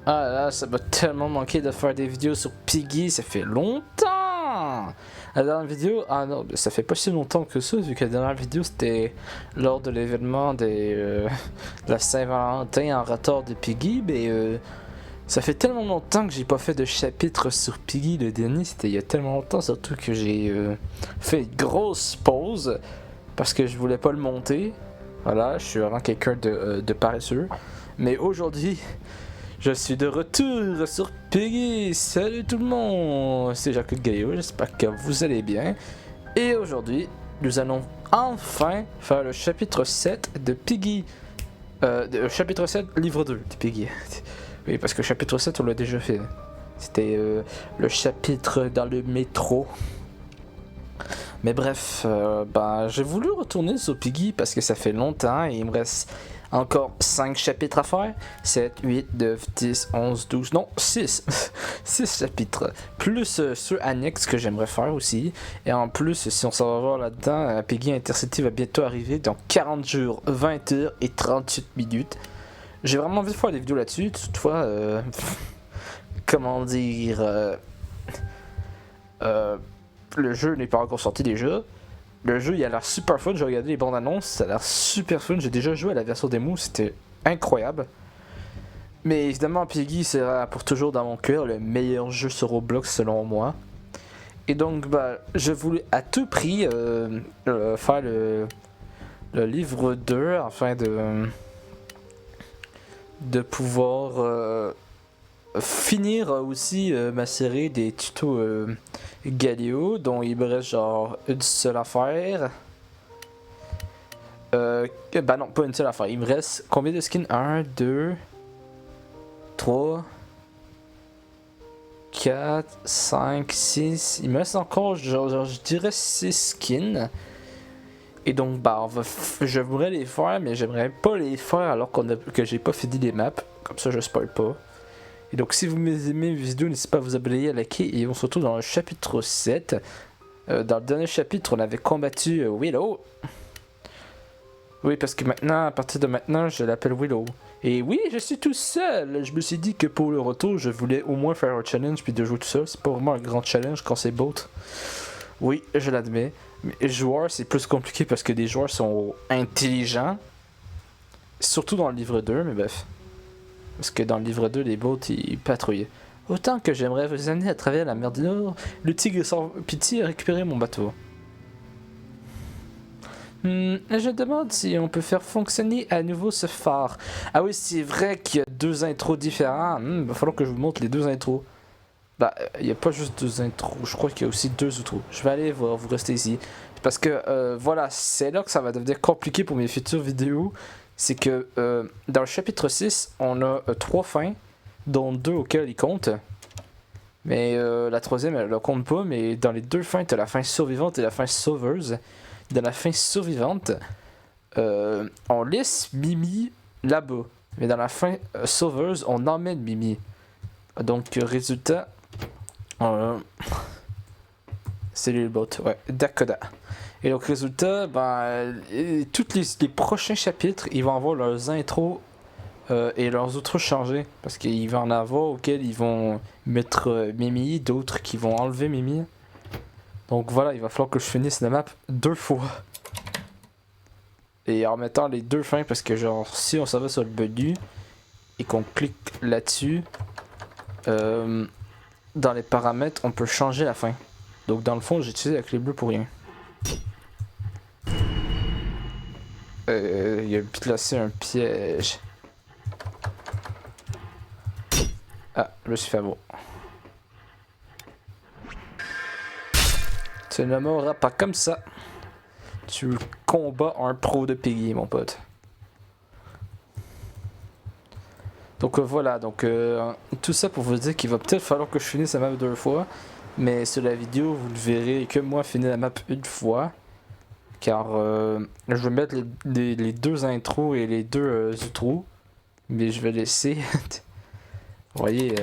Ah là, ça m'a tellement manqué de faire des vidéos sur Piggy, ça fait longtemps! La dernière vidéo, ah non, ça fait pas si longtemps que ça, vu que la dernière vidéo c'était lors de l'événement de la Saint-Valentin en retard de Piggy, mais ça fait tellement longtemps que j'ai pas fait de chapitre sur Piggy. Le dernier c'était il y a tellement longtemps, surtout que j'ai fait une grosse pause parce que je voulais pas le monter. Voilà, je suis vraiment quelqu'un de paresseux. Mais aujourd'hui, je suis de retour sur Piggy. Salut tout le monde, c'est Jacques Gaillot, j'espère que vous allez bien. Et aujourd'hui, nous allons enfin faire le chapitre 7 de Piggy. Chapitre 7, livre 2 de Piggy. Oui, parce que chapitre 7, on l'a déjà fait. C'était le chapitre dans le métro. Mais bref, j'ai voulu retourner sur Piggy parce que ça fait longtemps et il me reste encore 5 chapitres à faire. 7, 8, 9, 10, 11, 12, non, 6. 6 chapitres. Plus ceux annexes que j'aimerais faire aussi. Et en plus, si on s'en va voir là-dedans, Piggy Intercity va bientôt arriver dans 40 jours, 20 heures et 38 minutes. J'ai vraiment envie de faire des vidéos là-dessus. Toutefois, comment dire... le jeu n'est pas encore sorti déjà. Le jeu, il a l'air super fun. J'ai regardé les bandes annonces, ça a l'air super fun. J'ai déjà joué à la version démo, c'était incroyable. Mais évidemment, Piggy sera pour toujours dans mon cœur le meilleur jeu sur Roblox selon moi. Et donc, je voulais à tout prix faire le livre 2 afin de pouvoir finir aussi ma série des tutos Galio, dont il me reste genre une seule affaire. Non, pas une seule affaire. Il me reste combien de skins? 1, 2, 3, 4, 5, 6. Il me reste encore, genre je dirais 6 skins. Et donc, je voudrais les faire, mais j'aimerais pas les faire alors que j'ai pas fini les maps. Comme ça, je spoil pas. Et donc, si vous aimez mes vidéos, n'hésitez pas à vous abonner, à liker. Et on se retrouve dans le chapitre 7. Dans le dernier chapitre, on avait combattu Willow. Oui, parce que maintenant, à partir de maintenant, je l'appelle Willow. Et oui, je suis tout seul. Je me suis dit que pour le retour, je voulais au moins faire un challenge puis de jouer tout seul. C'est pas vraiment un grand challenge quand c'est bot. Oui, je l'admets. Mais les joueurs, c'est plus compliqué parce que des joueurs sont intelligents. Surtout dans le livre 2, mais bref. Parce que dans le livre 2, les bots, ils patrouillent. Autant que j'aimerais vous amener à travers la mer du Nord, le tigre sans pitié a récupéré mon bateau. Je demande si on peut faire fonctionner à nouveau ce phare. Ah oui, c'est vrai qu'il y a 2 intros différents. Il va falloir que je vous montre les 2 intros. Il n'y a pas juste 2 intros, je crois qu'il y a aussi 2 outros. Je vais aller voir, vous restez ici. Parce que, voilà, c'est là que ça va devenir compliqué pour mes futures vidéos. C'est que, dans le chapitre 6, on a 3 fins, dont 2 auxquelles il compte. Mais la troisième, elle ne compte pas, mais dans les 2 fins, tu as la fin survivante et la fin sauveuse. Dans la fin survivante, on laisse Mimi là-bas. Mais dans la fin sauveuse, on emmène Mimi. Donc, résultat... c'est le bot, ouais, Dakoda. Et donc, résultat, tous les prochains chapitres, ils vont avoir leurs intros et leurs outros changés. Parce qu'il va en avoir auxquels ils vont mettre Mimi, d'autres qui vont enlever Mimi. Donc voilà, il va falloir que je finisse la map 2 fois. Et en mettant les 2 fins, parce que genre, si on s'en va sur le menu et qu'on clique là-dessus, dans les paramètres, on peut changer la fin. Donc dans le fond, j'ai utilisé la clé bleue pour rien. Il a placé un piège. Ah, je me suis fait avoir. Tu ne mourras pas comme ça. Tu combats un pro de Piggy, mon pote. Donc voilà, tout ça pour vous dire qu'il va peut-être falloir que je finisse la map 2 fois. Mais sur la vidéo, vous le verrez que moi finir la map une fois. Car je vais mettre les 2 intros et les 2 outros. Mais je vais laisser. Vous voyez.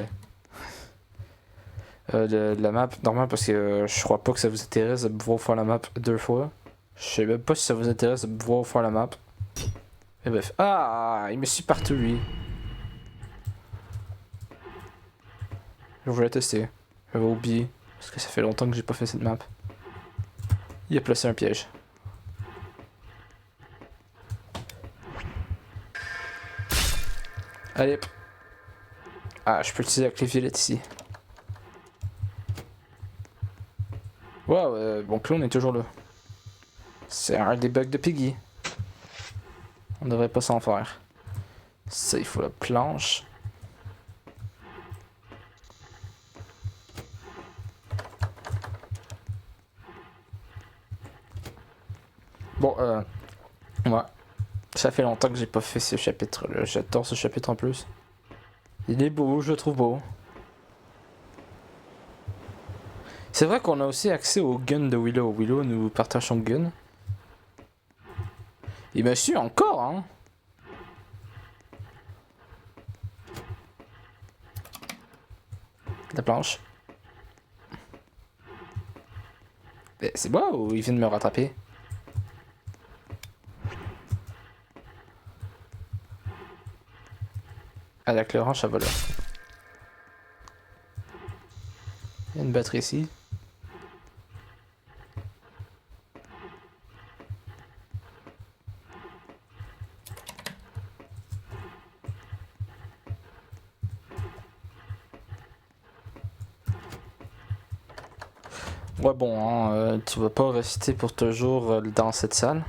La map normal parce que je crois pas que ça vous intéresse de me voir faire la map 2 fois. Je sais même pas si ça vous intéresse de me voir faire la map. Mais bref. Ah, il me suit partout lui. Je voulais tester. J'avais oublié. Parce que ça fait longtemps que j'ai pas fait cette map. Il a placé un piège. Allez. Ah, je peux utiliser la clé violette ici. Wow, bon clone est toujours là. C'est un des bugs de Piggy. On devrait pas s'en faire. Ça, il faut la planche. Bon, ouais. Ça fait longtemps que j'ai pas fait ce chapitre-là. J'adore ce chapitre en plus. Il est beau, je le trouve beau. C'est vrai qu'on a aussi accès au gun de Willow. Willow nous partage son gun. Il me suit encore, hein. La planche. C'est moi ou il vient de me rattraper? Ah, la clé orange, ça va là. Il y a une batterie ici. Ouais, bon, hein, tu vas pas rester pour toujours dans cette salle.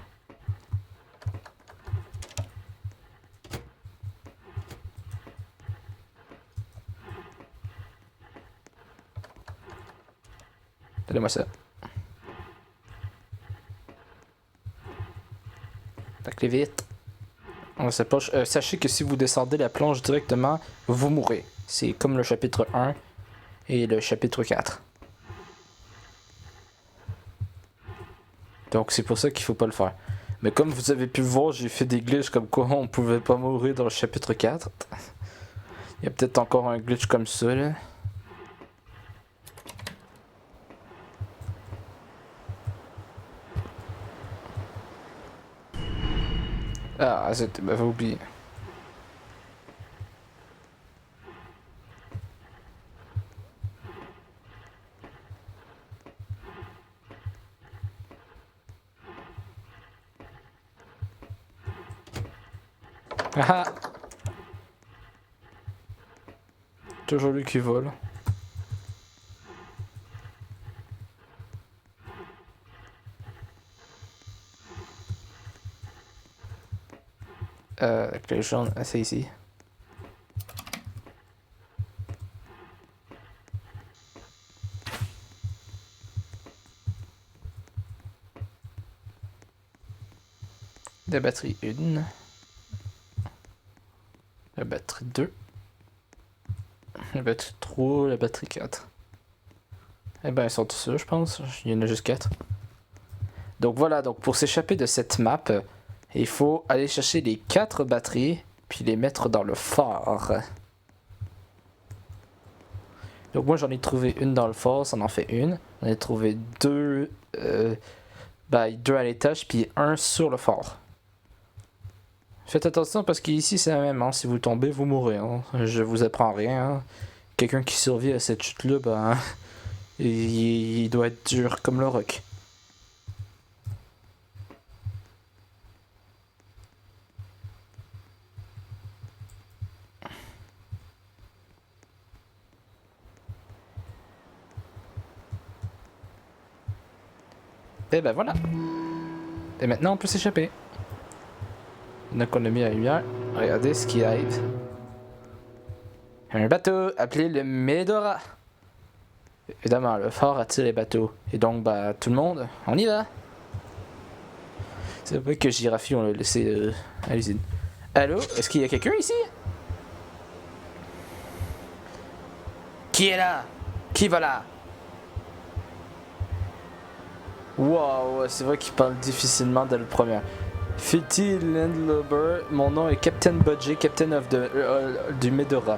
Donnez-moi ça. La clé vite. On sait pas, sachez que si vous descendez la planche directement, vous mourrez. C'est comme le chapitre 1 et le chapitre 4. Donc c'est pour ça qu'il faut pas le faire. Mais comme vous avez pu le voir, j'ai fait des glitches comme quoi on pouvait pas mourir dans le chapitre 4. Il y a peut-être encore un glitch comme ça là. Ah, zut, m'avais oublié. Ah! Toujours lui qui vole. La clé jaune, c'est ici. La batterie 1. La batterie 2. La batterie 3, la batterie 4. Eh ben, ils sont tous là, je pense. Il y en a juste 4. Donc voilà, donc pour s'échapper de cette map, il faut aller chercher les 4 batteries, puis les mettre dans le phare. Donc moi j'en ai trouvé une dans le phare, ça en fait une. J'en ai trouvé 2, 2 à l'étage, puis 1 sur le phare. Faites attention parce qu'ici c'est la même, hein. Si vous tombez, vous mourrez. Hein. Je vous apprends rien. Hein. Quelqu'un qui survit à cette chute-là, ben, il doit être dur comme le roc. Et ben voilà. Et maintenant on peut s'échapper. Donc on a mis la lumière. Regardez ce qui arrive. Un bateau appelé le Medora. Évidemment, le phare attire les bateaux. Et donc, bah, tout le monde, on y va. C'est vrai que Girafi, on l'a laissé à l'usine. Allô? Est-ce qu'il y a quelqu'un ici? Qui est là? Qui va là? Wow, c'est vrai qu'il parle difficilement dès le premier. Fitty Landlubber, mon nom est Captain Budget, Captain of du Medora.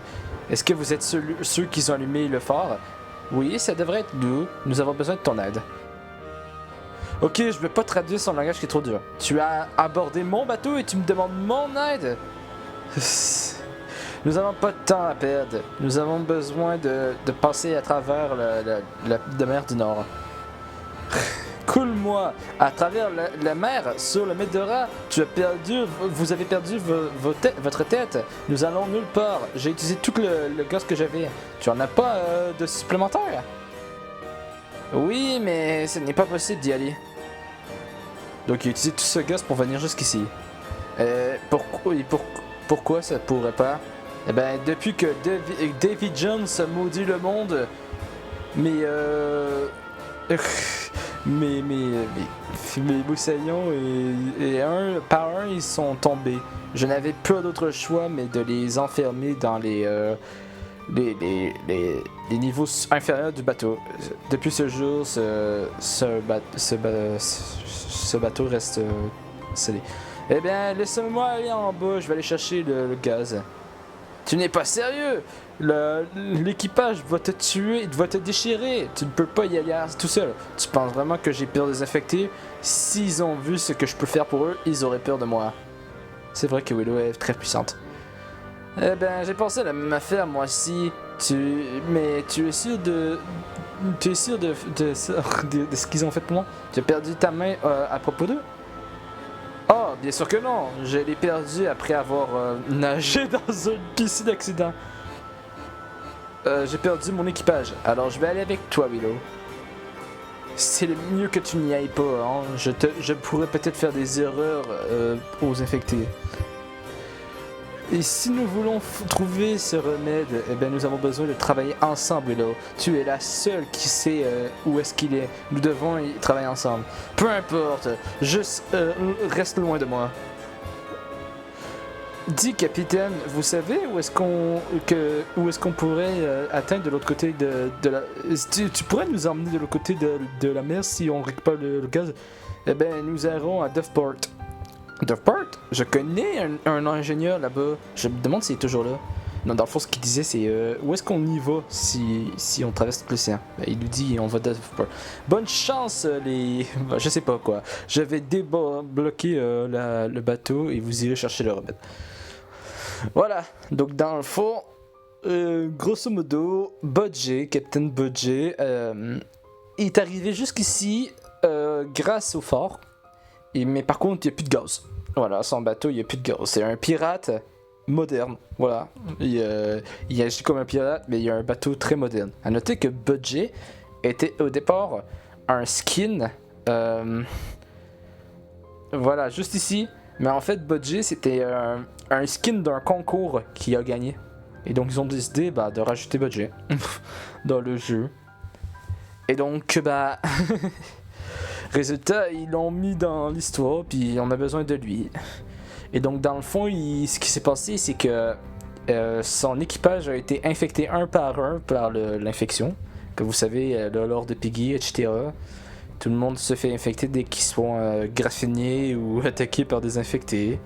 Est-ce que vous êtes ceux qui ont allumé le phare? Oui, ça devrait être nous. Nous avons besoin de ton aide. Ok, je vais pas traduire son langage qui est trop dur. Tu as abordé mon bateau et tu me demandes mon aide? Nous n'avons pas de temps à perdre. Nous avons besoin de passer à travers la mer du Nord. Coule-moi à travers la mer sur le Medora. Vous avez perdu votre tête. Nous allons nulle part. J'ai utilisé tout le gaz que j'avais. Tu en as pas de supplémentaire? Oui, mais ce n'est pas possible d'y aller. Donc il a utilisé tout ce gaz pour venir jusqu'ici. Pourquoi ça pourrait pas? Eh ben, depuis que Davy Jones a maudit le monde, mes moussaillons et un par un ils sont tombés. Je n'avais pas d'autre choix mais de les enfermer dans les niveaux inférieurs du bateau. Depuis ce jour, ce bateau reste scellé. Eh bien, laissez-moi aller en bas, je vais aller chercher le gaz. Tu n'es pas sérieux! L'équipage va te tuer, va te déchirer. Tu ne peux pas y aller tout seul. Tu penses vraiment que j'ai peur des infectés? S'ils ont vu ce que je peux faire pour eux, ils auraient peur de moi. C'est vrai que Willow est très puissante. Eh ben, j'ai pensé à la même affaire, moi aussi. Mais tu es sûr de... Tu es sûr de ce qu'ils ont fait pour moi? Tu as perdu ta main à propos d'eux? Oh, bien sûr que non. Je l'ai perdu après avoir nagé dans une piscine d'accident. J'ai perdu mon équipage. Alors je vais aller avec toi, Willow. C'est le mieux que tu n'y ailles pas. Hein. Je pourrais peut-être faire des erreurs aux infectés. Et si nous voulons trouver ce remède, eh bien, nous avons besoin de travailler ensemble, Willow. Tu es la seule qui sait où est-ce qu'il est. Nous devons y travailler ensemble. Peu importe, juste reste loin de moi. Dis, capitaine, vous savez où est-ce qu'on pourrait atteindre de l'autre côté de la... Tu pourrais nous emmener de l'autre côté de la mer si on récupère le gaz? Eh bien, nous irons à Duffport. Duffport? Je connais un ingénieur là-bas. Je me demande s'il est toujours là. Non, dans le fond, ce qu'il disait, c'est où est-ce qu'on y va si on traverse tout l'océan? Ben, il nous dit on va à Duffport. Bonne chance, les... je sais pas quoi. Je vais débloquer le bateau et vous irez chercher le remède. Voilà, donc dans le fond, grosso modo, Budgie, Captain Budgie, est arrivé jusqu'ici grâce au fort. Mais par contre, il n'y a plus de gaz. Voilà, son bateau, il n'y a plus de gaz. C'est un pirate moderne. Voilà. Il agit comme un pirate, mais il y a un bateau très moderne. A noter que Budgie était au départ un skin. Voilà, juste ici. Mais en fait, Budgie, c'était un skin d'un concours qui a gagné. Et donc, ils ont décidé de rajouter Budgie dans le jeu. Et donc, résultat, ils l'ont mis dans l'histoire, puis on a besoin de lui. Et donc, dans le fond, ce qui s'est passé, c'est que son équipage a été infecté un par l'infection. Comme vous savez, lors de Piggy, etc. Tout le monde se fait infecter dès qu'ils sont graffinés ou attaqués par des infectés.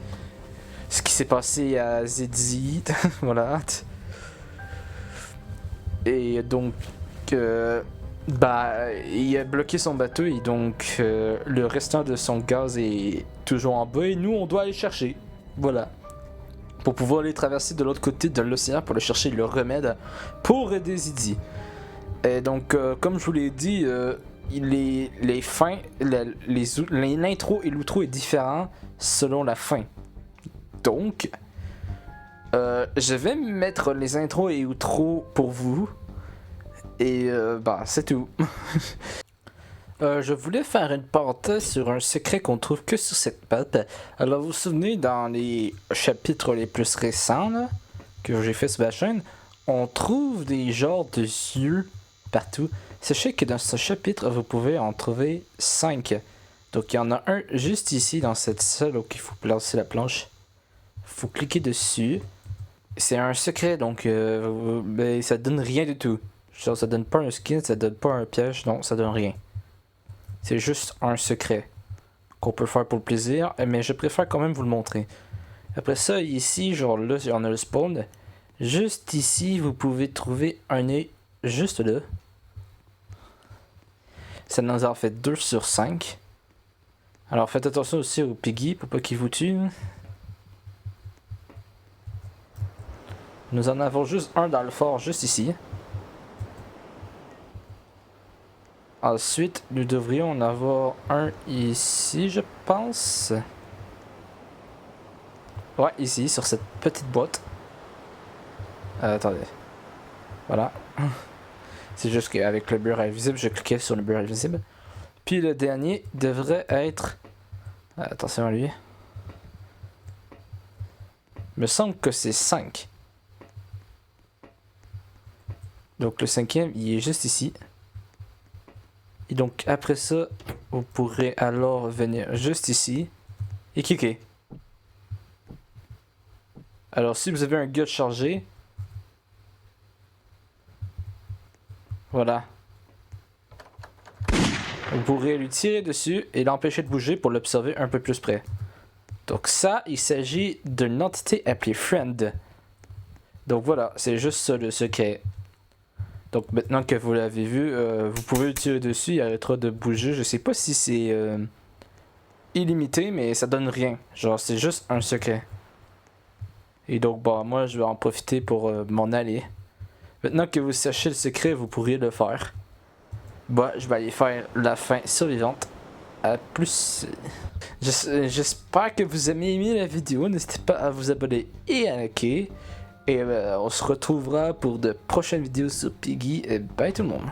Ce qui s'est passé à Zedzi, voilà. Et donc, il a bloqué son bateau et donc le restant de son gaz est toujours en bas et nous on doit aller chercher. Voilà. Pour pouvoir aller traverser de l'autre côté de l'océan pour aller chercher le remède pour aider Zedzi. Et donc, comme je vous l'ai dit, les fins, l'intro et l'outro est différent selon la fin. Donc, je vais mettre les intros et outros pour vous. Et c'est tout. Je voulais faire une parenthèse sur un secret qu'on trouve que sur cette map. Alors vous vous souvenez, dans les chapitres les plus récents là, que j'ai fait sur ma chaîne, on trouve des genres de yeux partout. Sachez que dans ce chapitre, vous pouvez en trouver 5. Donc il y en a un juste ici dans cette salle où il faut placer la planche. Faut cliquer dessus. C'est un secret, donc ça donne rien du tout. Genre, ça donne pas un skin, ça donne pas un piège, non, ça donne rien. C'est juste un secret qu'on peut faire pour le plaisir, mais je préfère quand même vous le montrer. Après ça, ici, genre là, on a le spawn. Juste ici, vous pouvez trouver un nez juste là. Ça nous en fait 2 sur 5. Alors faites attention aussi au Piggy pour pas qu'il vous tue. Nous en avons juste un dans le fort, juste ici. Ensuite, nous devrions en avoir un ici, je pense. Ouais, ici, sur cette petite boîte. Attendez. Voilà. C'est juste qu'avec le mur invisible, je cliquais sur le mur invisible. Puis le dernier devrait être... attention à lui. Il me semble que c'est 5. Donc le cinquième, il est juste ici. Et donc après ça, vous pourrez alors venir juste ici et cliquer. Alors si vous avez un gut chargé, voilà. Vous pourrez lui tirer dessus et l'empêcher de bouger pour l'observer un peu plus près. Donc ça, il s'agit d'une entité appelée Friend. Donc voilà, c'est juste ça le secret. Donc maintenant que vous l'avez vu, vous pouvez le tirer dessus, il arrêtera de bouger. Je sais pas si c'est illimité, mais ça donne rien. Genre c'est juste un secret. Et donc bah moi je vais en profiter pour m'en aller. Maintenant que vous sachez le secret, vous pourriez le faire. Bah je vais aller faire la fin survivante. À plus. J'espère que vous avez aimé la vidéo. N'hésitez pas à vous abonner et à liker. Et on se retrouvera pour de prochaines vidéos sur Piggy. Et bye tout le monde.